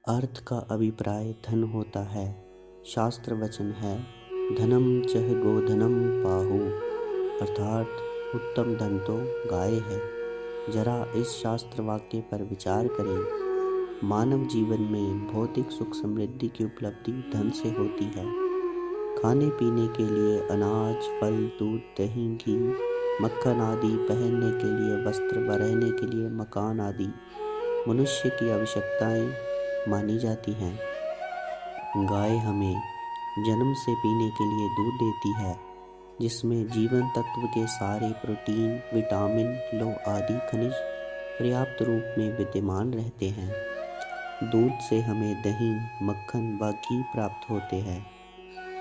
अर्थ का अभिप्राय धन होता है। शास्त्र वचन है, धनम चह गोधनम पाहु, अर्थात उत्तम धन तो गाय है। जरा इस शास्त्र वाक्य पर विचार करें। मानव जीवन में भौतिक सुख समृद्धि की उपलब्धि धन से होती है। खाने पीने के लिए अनाज, फल, दूध, दही, घी, मक्खन आदि, पहनने के लिए वस्त्र व रहने के लिए मकान आदि मनुष्य की आवश्यकताएं मानी जाती हैं। गाय हमें जन्म से पीने के लिए दूध देती है, जिसमें जीवन तत्व के सारे प्रोटीन, विटामिन, लौह आदि खनिज पर्याप्त रूप में विद्यमान रहते हैं। दूध से हमें दही, मक्खन व घी प्राप्त होते हैं।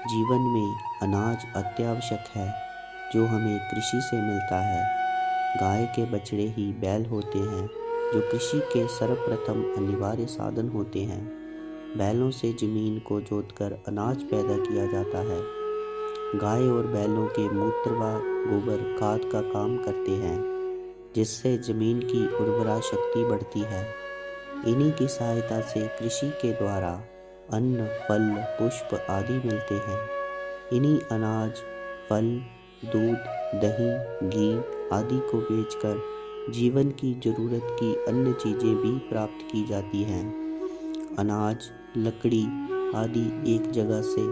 जीवन में अनाज अत्यावश्यक है, जो हमें कृषि से मिलता है। गाय के बछड़े ही बैल होते हैं, जो कृषि के सर्वप्रथम अनिवार्य साधन होते हैं। बैलों से जमीन को जोतकर अनाज पैदा किया जाता है। गाय और बैलों के मूत्र व गोबर खाद का काम करते हैं, जिससे जमीन की उर्वरा शक्ति बढ़ती है। इन्हीं की सहायता से कृषि के द्वारा अन्न, फल, पुष्प आदि मिलते हैं। इन्हीं अनाज, फल, दूध, दही, घी आदि को बेचकर जीवन की जरूरत की अन्य चीजें भी प्राप्त की जाती हैं। अनाज, लकड़ी आदि एक जगह से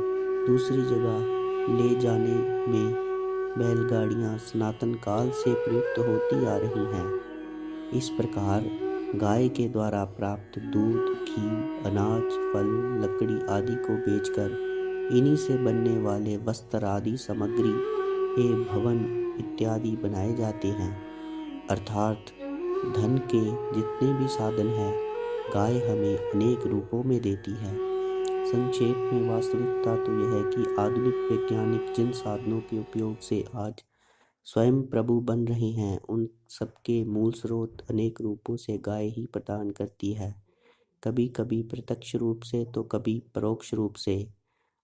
दूसरी जगह ले जाने में बैलगाड़ियां सनातन काल से प्रयुक्त होती आ रही हैं। इस प्रकार गाय के द्वारा प्राप्त दूध, घी, अनाज, फल, लकड़ी आदि को बेचकर इन्हीं से बनने वाले वस्त्र आदि सामग्री एवं भवन इत्यादि बनाए जाते हैं। अर्थात धन के जितने भी साधन हैं, गाय हमें अनेक रूपों में देती है। संक्षेप में वास्तविकता तो यह है कि आधुनिक वैज्ञानिक जिन साधनों के उपयोग से आज स्वयं प्रभु बन रहे हैं, उन सबके मूल स्रोत अनेक रूपों से गाय ही प्रदान करती है। कभी कभी प्रत्यक्ष रूप से तो कभी परोक्ष रूप से।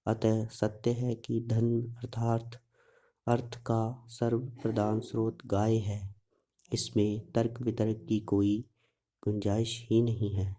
अतः सत्य है कि धन अर्थात अर्थ का सर्व प्रधान स्रोत गाय है। इसमें तर्क वितर्क की कोई गुंजाइश ही नहीं है।